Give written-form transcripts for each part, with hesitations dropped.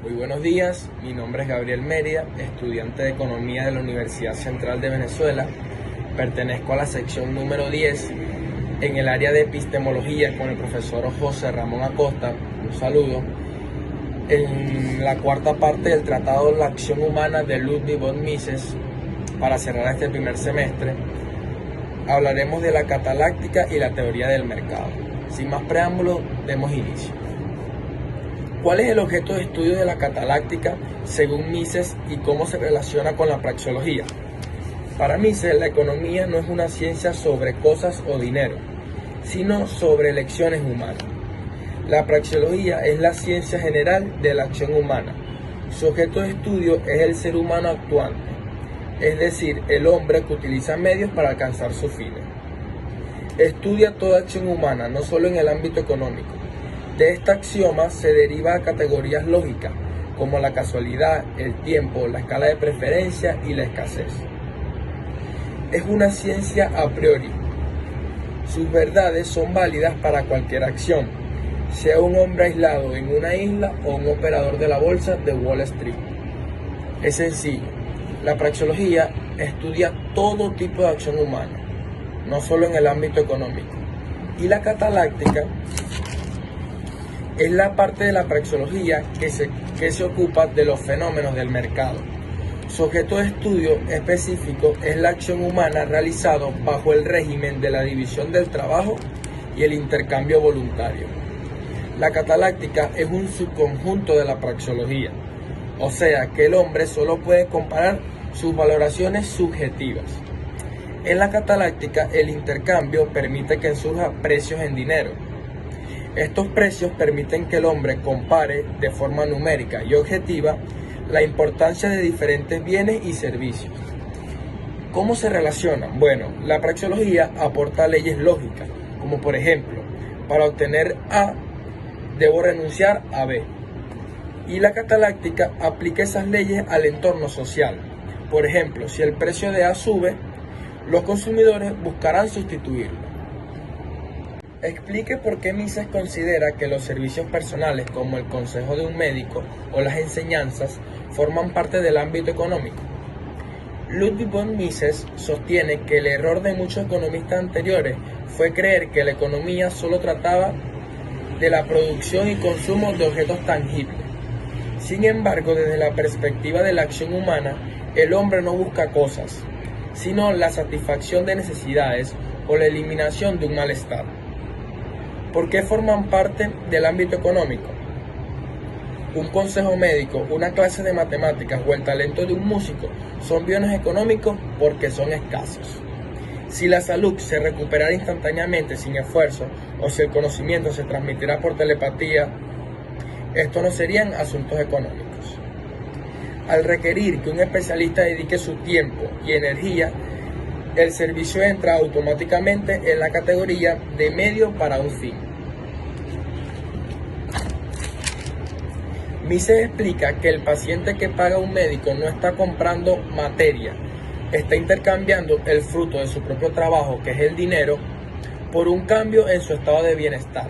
Muy buenos días, mi nombre es Gabriel Mérida, estudiante de Economía de la Universidad Central de Venezuela. Pertenezco a la sección número 10 en el área de epistemología con el profesor José Ramón Acosta. Un saludo. En la cuarta parte del Tratado de la Acción Humana de Ludwig von Mises, para cerrar este primer semestre, hablaremos de la cataláctica y la teoría del mercado. Sin más preámbulos, demos inicio. ¿Cuál es el objeto de estudio de la cataláctica según Mises y cómo se relaciona con la praxeología? Para Mises, la economía no es una ciencia sobre cosas o dinero, sino sobre elecciones humanas. La praxeología es la ciencia general de la acción humana. Su objeto de estudio es el ser humano actuante, es decir, el hombre que utiliza medios para alcanzar sus fines. Estudia toda acción humana, no solo en el ámbito económico. De este axioma se deriva a categorías lógicas, como la casualidad, el tiempo, la escala de preferencia y la escasez. Es una ciencia a priori. Sus verdades son válidas para cualquier acción, sea un hombre aislado en una isla o un operador de la bolsa de Wall Street. Es sencillo, la praxeología estudia todo tipo de acción humana, no solo en el ámbito económico. Y la cataláctica es la parte de la praxeología que se ocupa de los fenómenos del mercado. Su objeto de estudio específico es la acción humana realizada bajo el régimen de la división del trabajo y el intercambio voluntario. La cataláctica es un subconjunto de la praxeología, o sea que el hombre solo puede comparar sus valoraciones subjetivas. En la cataláctica, el intercambio permite que surjan precios en dinero. Estos precios permiten que el hombre compare de forma numérica y objetiva la importancia de diferentes bienes y servicios. ¿Cómo se relacionan? Bueno, la praxeología aporta leyes lógicas, como por ejemplo, para obtener A, debo renunciar a B. Y la cataláctica aplica esas leyes al entorno social. Por ejemplo, si el precio de A sube, los consumidores buscarán sustituirlo. Explique por qué Mises considera que los servicios personales como el consejo de un médico o las enseñanzas forman parte del ámbito económico. Ludwig von Mises sostiene que el error de muchos economistas anteriores fue creer que la economía solo trataba de la producción y consumo de objetos tangibles. Sin embargo, desde la perspectiva de la acción humana, el hombre no busca cosas, sino la satisfacción de necesidades o la eliminación de un malestar. ¿Por qué forman parte del ámbito económico? Un consejo médico, una clase de matemáticas o el talento de un músico son bienes económicos porque son escasos. Si la salud se recuperara instantáneamente sin esfuerzo o si el conocimiento se transmitirá por telepatía, estos no serían asuntos económicos. Al requerir que un especialista dedique su tiempo y energía, el servicio entra automáticamente en la categoría de medio para un fin. Mises explica que el paciente que paga a un médico no está comprando materia, está intercambiando el fruto de su propio trabajo, que es el dinero, por un cambio en su estado de bienestar.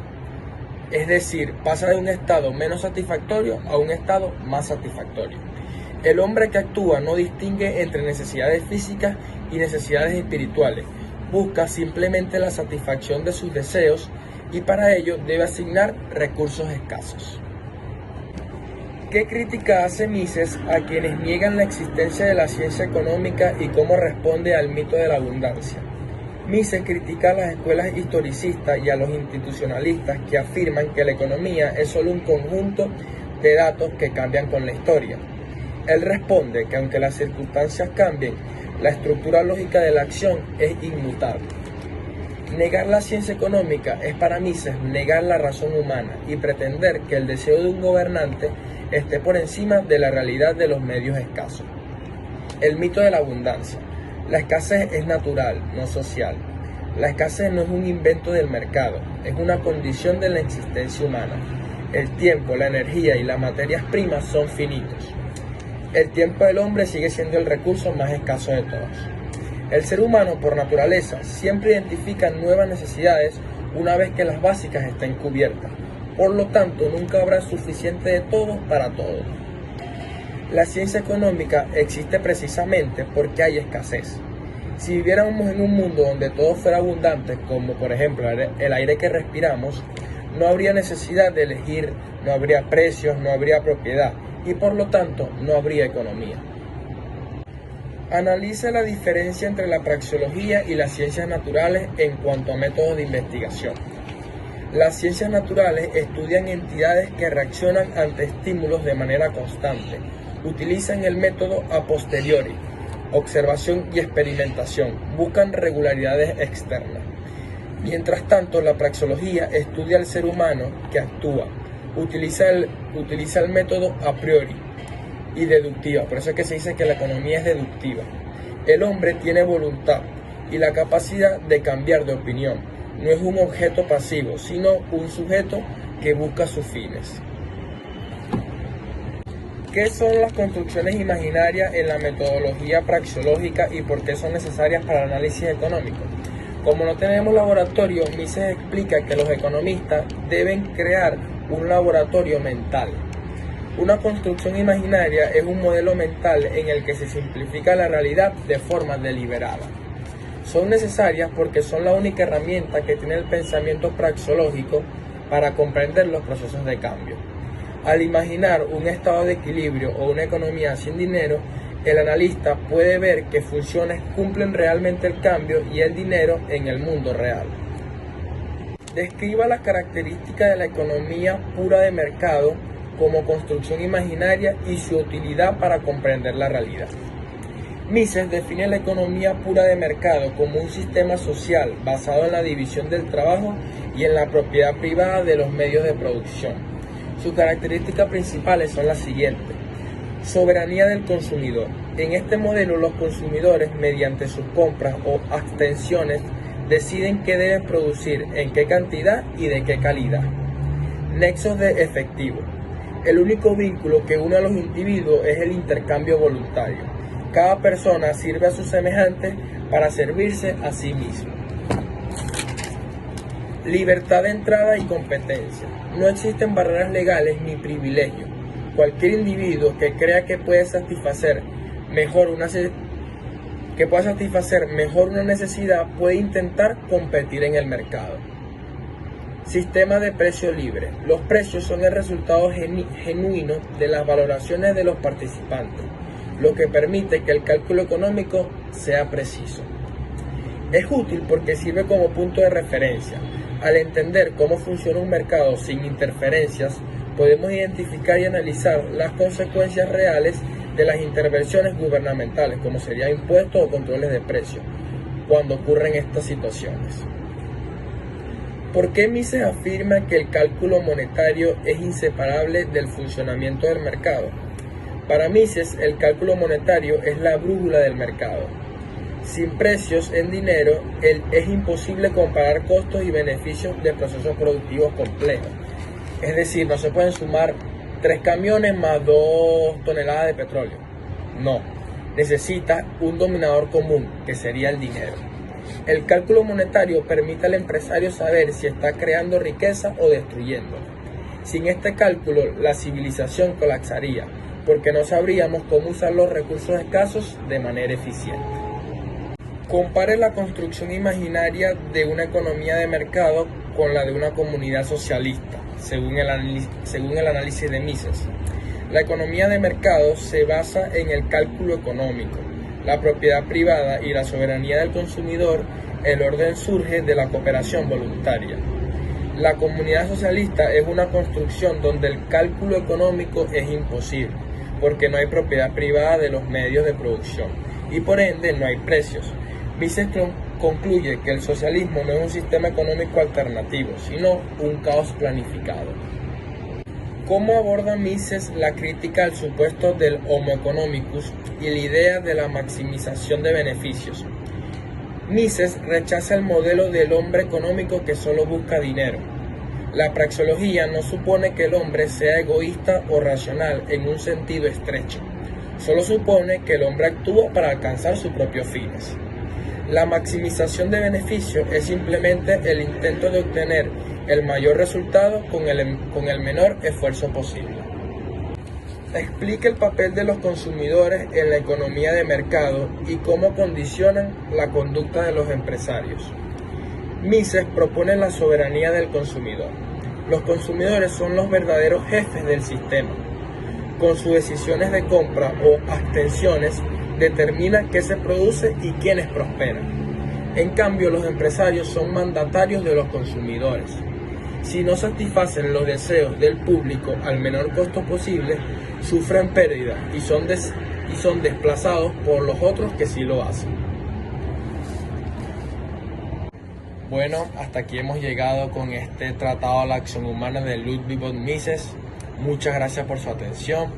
Es decir, pasa de un estado menos satisfactorio a un estado más satisfactorio. El hombre que actúa no distingue entre necesidades físicas y necesidades espirituales, busca simplemente la satisfacción de sus deseos y para ello debe asignar recursos escasos. ¿Qué crítica hace Mises a quienes niegan la existencia de la ciencia económica y cómo responde al mito de la abundancia? Mises critica a las escuelas historicistas y a los institucionalistas que afirman que la economía es solo un conjunto de datos que cambian con la historia. Él responde que aunque las circunstancias cambien, la estructura lógica de la acción es inmutable. Negar la ciencia económica es para Mises negar la razón humana y pretender que el deseo de un gobernante esté por encima de la realidad de los medios escasos. El mito de la abundancia. La escasez es natural, no social. La escasez no es un invento del mercado, es una condición de la existencia humana. El tiempo, la energía y las materias primas son finitos. El tiempo del hombre sigue siendo el recurso más escaso de todos. El ser humano, por naturaleza, siempre identifica nuevas necesidades una vez que las básicas estén cubiertas. Por lo tanto, nunca habrá suficiente de todo para todos. La ciencia económica existe precisamente porque hay escasez. Si viviéramos en un mundo donde todo fuera abundante, como por ejemplo el aire que respiramos, no habría necesidad de elegir, no habría precios, no habría propiedad y por lo tanto no habría economía. Analiza la diferencia entre la praxeología y las ciencias naturales en cuanto a métodos de investigación. Las ciencias naturales estudian entidades que reaccionan ante estímulos de manera constante. Utilizan el método a posteriori, observación y experimentación. Buscan regularidades externas. Mientras tanto, la praxeología estudia al ser humano que actúa. Utiliza el método a priori y deductiva. Por eso es que se dice que la economía es deductiva. El hombre tiene voluntad y la capacidad de cambiar de opinión. No es un objeto pasivo, sino un sujeto que busca sus fines. ¿Qué son las construcciones imaginarias en la metodología praxeológica y por qué son necesarias para el análisis económico? Como no tenemos laboratorio, Mises explica que los economistas deben crear un laboratorio mental. Una construcción imaginaria es un modelo mental en el que se simplifica la realidad de forma deliberada. Son necesarias porque son la única herramienta que tiene el pensamiento praxeológico para comprender los procesos de cambio. Al imaginar un estado de equilibrio o una economía sin dinero, el analista puede ver que funciones cumplen realmente el cambio y el dinero en el mundo real. Describa las características de la economía pura de mercado como construcción imaginaria y su utilidad para comprender la realidad. Mises define la economía pura de mercado como un sistema social basado en la división del trabajo y en la propiedad privada de los medios de producción. Sus características principales son las siguientes. Soberanía del consumidor. En este modelo, los consumidores, mediante sus compras o abstenciones, deciden qué deben producir, en qué cantidad y de qué calidad. Nexos de efectivo. El único vínculo que une a los individuos es el intercambio voluntario. Cada persona sirve a sus semejantes para servirse a sí mismo. Libertad de entrada y competencia. No existen barreras legales ni privilegios. Cualquier individuo que crea que puede satisfacer mejor una necesidad puede intentar competir en el mercado. Sistema de precio libre. Los precios son el resultado genuino de las valoraciones de los participantes, lo que permite que el cálculo económico sea preciso. Es útil porque sirve como punto de referencia. Al entender cómo funciona un mercado sin interferencias, podemos identificar y analizar las consecuencias reales de las intervenciones gubernamentales, como serían impuestos o controles de precios, cuando ocurren estas situaciones. ¿Por qué Mises afirma que el cálculo monetario es inseparable del funcionamiento del mercado? Para Mises, el cálculo monetario es la brújula del mercado. Sin precios en dinero, es imposible comparar costos y beneficios de procesos productivos complejos. Es decir, no se pueden sumar 3 camiones más 2 toneladas de petróleo. No, necesita un denominador común, que sería el dinero. El cálculo monetario permite al empresario saber si está creando riqueza o destruyéndola. Sin este cálculo, la civilización colapsaría, porque no sabríamos cómo usar los recursos escasos de manera eficiente. Compare la construcción imaginaria de una economía de mercado con la de una comunidad socialista, según el análisis de Mises. La economía de mercado se basa en el cálculo económico, la propiedad privada y la soberanía del consumidor. El orden surge de la cooperación voluntaria. La comunidad socialista es una construcción donde el cálculo económico es imposible, porque no hay propiedad privada de los medios de producción y por ende no hay precios. Mises concluye que el socialismo no es un sistema económico alternativo, sino un caos planificado. ¿Cómo aborda Mises la crítica al supuesto del Homo economicus y la idea de la maximización de beneficios? Mises rechaza el modelo del hombre económico que solo busca dinero. La praxeología no supone que el hombre sea egoísta o racional en un sentido estrecho. Solo supone que el hombre actúa para alcanzar sus propios fines. La maximización de beneficios es simplemente el intento de obtener el mayor resultado con el menor esfuerzo posible. explica el papel de los consumidores en la economía de mercado y cómo condicionan la conducta de los empresarios. Mises propone la soberanía del consumidor. Los consumidores son los verdaderos jefes del sistema. Con sus decisiones de compra o abstenciones, determinan qué se produce y quiénes prosperan. En cambio, los empresarios son mandatarios de los consumidores. Si no satisfacen los deseos del público al menor costo posible, sufren pérdidas y son desplazados por los otros que sí lo hacen. Bueno, hasta aquí hemos llegado con este Tratado a la Acción Humana de Ludwig von Mises. Muchas gracias por su atención.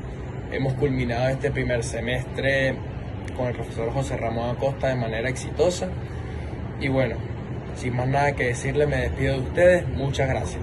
Hemos culminado este primer semestre con el profesor José Ramón Acosta de manera exitosa. Y bueno, sin más nada que decirle, me despido de ustedes. Muchas gracias.